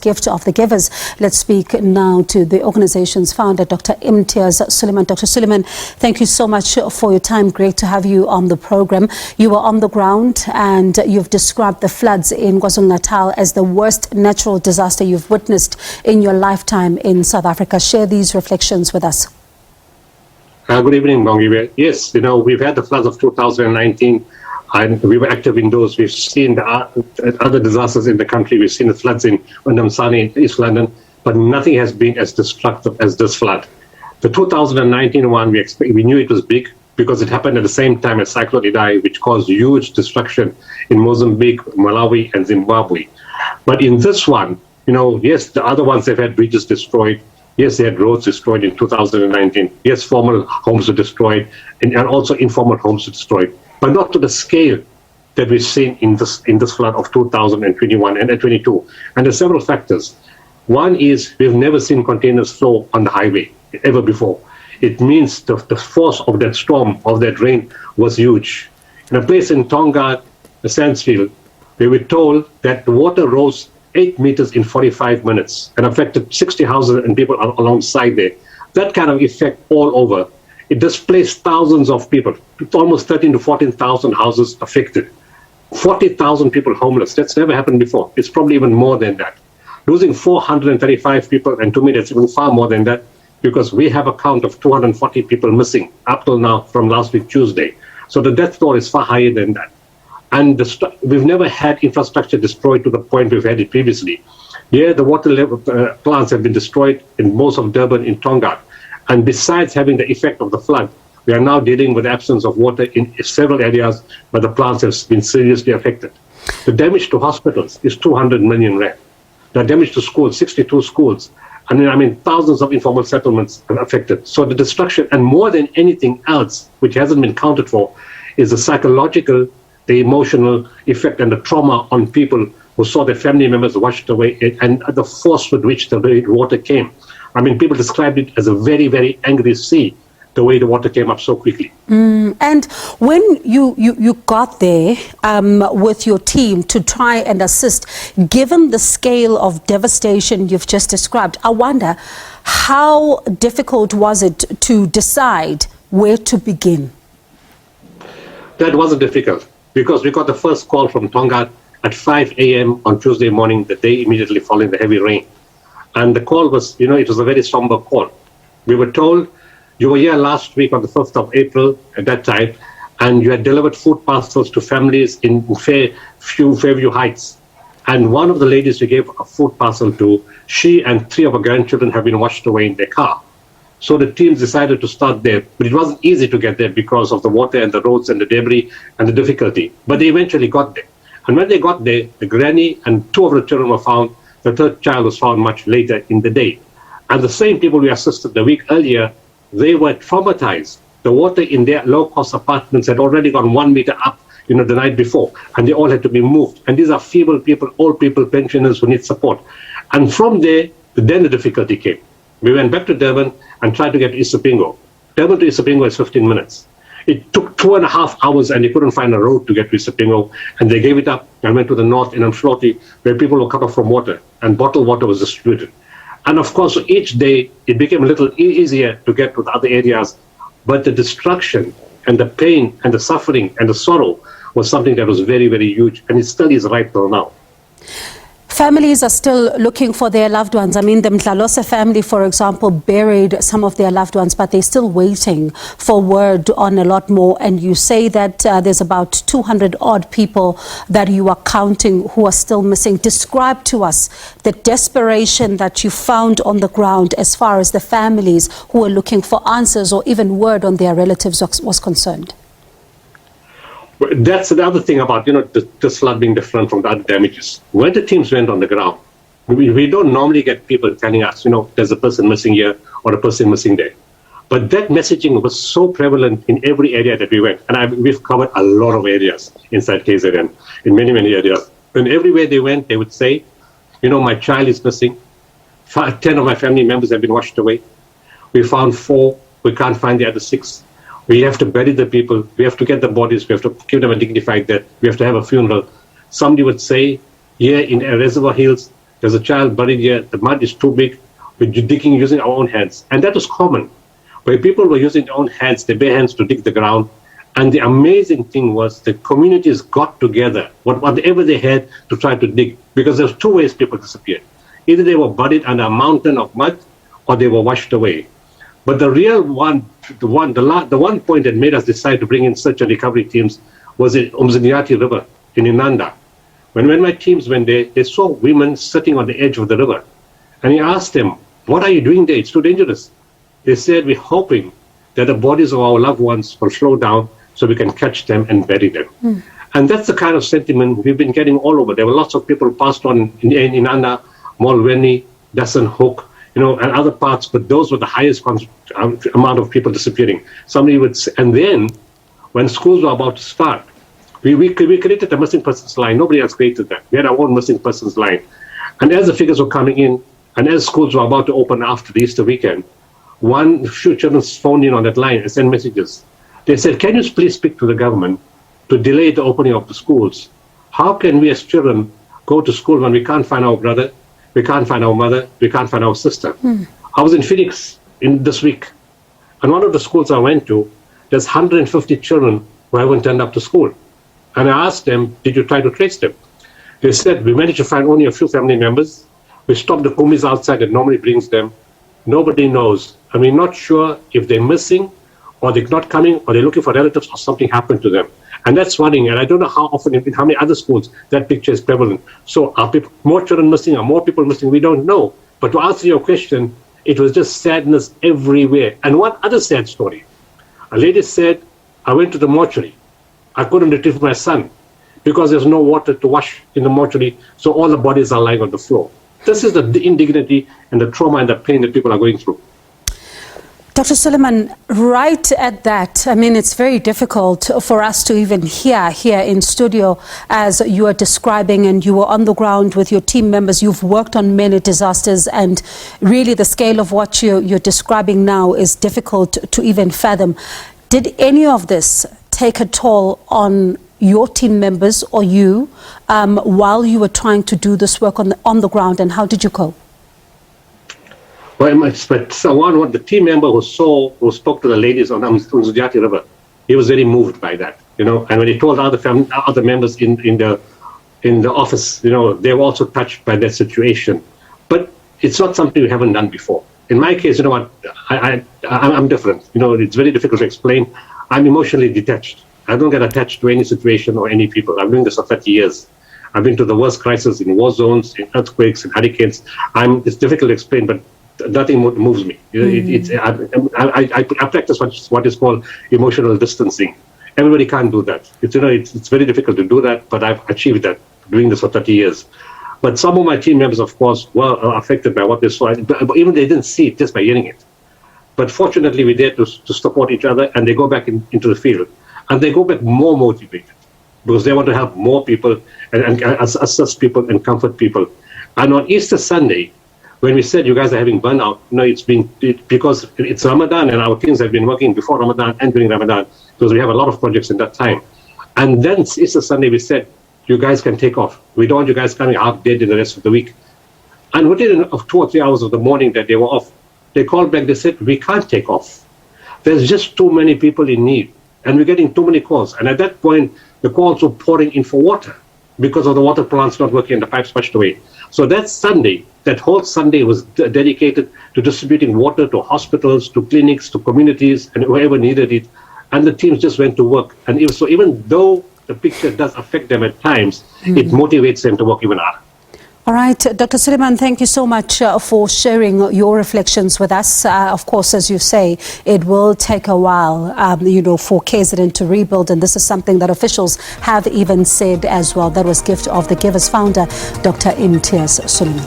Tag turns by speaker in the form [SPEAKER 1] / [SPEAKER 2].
[SPEAKER 1] Gift of the Givers. Let's speak now to the organization's founder, Dr. Imtiaz Sooliman. Dr. Sooliman, thank you so much for your time. Great to have you on the program. You were on the ground and you've described the floods in KwaZulu-Natal as the worst natural disaster you've witnessed in your lifetime in South Africa. Share these reflections with us.
[SPEAKER 2] Good evening, Bongi. Yes, we've had the floods of 2019. And we were active in those. We've seen the other disasters in the country. We've seen the floods in Ndamsane, East London, but nothing has been as destructive as this flood. The 2019 one, we knew it was big because it happened at the same time as Cyclone Idai, which caused huge destruction in Mozambique, Malawi, and Zimbabwe. But in this one, yes, the other ones, they've had bridges destroyed. Yes, they had roads destroyed in 2019. Yes, formal homes were destroyed, and also informal homes were destroyed, but not to the scale that we've seen in this flood of 2021 and 22. And there are several factors. One is we've never seen containers flow on the highway ever before. It means the force of that storm, of that rain, was huge. In a place in Tonga, the Sandsfield, we were told that the water rose 8 meters in 45 minutes and affected 60 houses and people alongside there. That kind of effect all over. It displaced thousands of people. It's almost 13 to 14,000 houses affected. 40,000 people homeless. That's never happened before. It's probably even more than that. Losing 435 people, and to me that's even far more than that, because we have a count of 240 people missing up till now from last week Tuesday. So the death toll is far higher than that. And we've never had infrastructure destroyed to the point we've had it previously. Yeah, the water level plants have been destroyed in most of Durban, in Tonga. And besides having the effect of the flood, we are now dealing with the absence of water in several areas where the plants have been seriously affected. The damage to hospitals is 200 million rand. The damage to schools, 62 schools. And thousands of informal settlements are affected. So the destruction, and more than anything else, which hasn't been counted for, is the psychological, the emotional effect and the trauma on people who saw their family members washed away, and the force with which the water came. People described it as a very, very angry sea, the way the water came up so quickly.
[SPEAKER 1] And when you got there with your team to try and assist, given the scale of devastation you've just described, I wonder how difficult was it to decide where to begin?
[SPEAKER 2] That wasn't difficult, because we got the first call from Tonga at 5 a.m. on Tuesday morning, the day immediately following the heavy rain. And the call was, it was a very somber call. We were told, you were here last week on the 1st of April at that time, and you had delivered food parcels to families in Fairview Heights. And one of the ladies you gave a food parcel to, she and 3 of her grandchildren have been washed away in their car. So the teams decided to start there, but it wasn't easy to get there because of the water and the roads and the debris and the difficulty. But they eventually got there. And when they got there, the granny and 2 of the children were found. The 3rd child was found much later in the day. And the same people we assisted the week earlier, they were traumatized. The water in their low-cost apartments had already gone 1 meter up, the night before, and they all had to be moved. And these are feeble people, old people, pensioners who need support. And from there, then the difficulty came. We went back to Durban and tried to get to Isipingo. Durban to Isipingo is 15 minutes. It took 2.5 hours, and they couldn't find a road to get to Isipingo, and they gave it up and went to the north in Umhloti, where people were cut off from water, and bottled water was distributed. And of course, each day, it became a little easier to get to the other areas, but the destruction and the pain and the suffering and the sorrow was something that was very, very huge, and it still is right till now.
[SPEAKER 1] Families are still looking for their loved ones. The Mdlalose family, for example, buried some of their loved ones, but they're still waiting for word on a lot more. And you say that there's about 200 odd people that you are counting who are still missing. Describe to us the desperation that you found on the ground as far as the families who are looking for answers or even word on their relatives was concerned.
[SPEAKER 2] That's the other thing about, this flood being different from the other damages. When the teams went on the ground, we don't normally get people telling us, there's a person missing here or a person missing there. But that messaging was so prevalent in every area that we went. And we've covered a lot of areas inside KZN, in many, many areas. And everywhere they went, they would say, my child is missing. 10 of my family members have been washed away. We found 4. We can't find the other 6. We have to bury the people. We have to get the bodies. We have to give them a dignified death. We have to have a funeral. Somebody would say, here in Reservoir Hills, there's a child buried here, the mud is too big, we're digging using our own hands. And that was common, where people were using their own hands, their bare hands to dig the ground. And the amazing thing was the communities got together, whatever they had, to try to dig, because there's two ways people disappeared. Either they were buried under a mountain of mud, or they were washed away. But the real one, the one point that made us decide to bring in search and recovery teams was in Umzingati River in Inanda. When my teams went there, they saw women sitting on the edge of the river. And he asked them, "What are you doing there? It's too dangerous." They said, "We're hoping that the bodies of our loved ones will slow down so we can catch them and bury them." And that's the kind of sentiment we've been getting all over. There were lots of people passed on in Inanda, Molweni, Dassan Hook, and other parts, but those were the highest amount of people disappearing. And then when schools were about to start, we created a missing persons line. Nobody else created that. We had our own missing persons line. And as the figures were coming in, and as schools were about to open after the Easter weekend, few children phoned in on that line and sent messages. They said, "Can you please speak to the government to delay the opening of the schools? How can we as children go to school when we can't find our brother, we can't find our mother, we can't find our sister?" I was in Phoenix this week, and one of the schools I went to, there's 150 children who haven't turned up to school. And I asked them, "Did you try to trace them?" They said, "We managed to find only a few family members. We stopped the kumis outside that normally brings them. Nobody knows. And we're not sure if they're missing, or they're not coming, or they're looking for relatives, or something happened to them." And that's worrying. And I don't know how often, in how many other schools, that picture is prevalent. So are more children missing? Are more people missing? We don't know. But to answer your question, it was just sadness everywhere. And one other sad story. A lady said, "I went to the mortuary. I couldn't retrieve my son because there's no water to wash in the mortuary, so all the bodies are lying on the floor." This is the indignity and the trauma and the pain that people are going through.
[SPEAKER 1] Dr. Sooliman, right at that, I mean, it's very difficult for us to even hear here in studio as you are describing, and you were on the ground with your team members. You've worked on many disasters, and really the scale of what you're describing now is difficult to even fathom. Did any of this take a toll on your team members or you while you were trying to do this work on the ground, and how did you cope?
[SPEAKER 2] Well, the team member who spoke to the ladies on Umzingati River, he was very moved by that, and when he told other members in the office, they were also touched by that situation. But it's not something we haven't done before. In my case, I'm different. It's very difficult to explain. I'm emotionally detached. I don't get attached to any situation or any people. I'm doing this for 30 years. I've been to the worst crises in war zones, in earthquakes, in hurricanes. It's difficult to explain, but nothing moves me. I practice what is called emotional distancing. Everybody can't do that. It's very difficult to do that, but I've achieved that doing this for 30 years. But some of my team members, of course, were affected by what they saw, but even they didn't see it just by hearing it. But fortunately, we're there to support each other, and they go back into the field. And they go back more motivated, because they want to help more people and assist people and comfort people. And on Easter Sunday, when we said you guys are having burnout, because it's Ramadan, and our teams have been working before Ramadan and during Ramadan, because we have a lot of projects in that time. And then Easter Sunday, we said, you guys can take off. We don't want you guys coming half dead in the rest of the week. And within 2 or 3 hours of the morning that they were off, they called back, they said, "We can't take off. There's just too many people in need, and we're getting too many calls." And at that point, the calls were pouring in for water because of the water plants not working and the pipes washed away. So that whole Sunday was dedicated to distributing water to hospitals, to clinics, to communities, and whoever needed it. And the teams just went to work. And even though the picture does affect them at times, it motivates them to work even harder.
[SPEAKER 1] All right, Dr. Sooliman, thank you so much for sharing your reflections with us. Of course, as you say, it will take a while, for KZN to rebuild, and this is something that officials have even said as well. That was Gift of the Givers founder, Dr. Imtiaz Sooliman.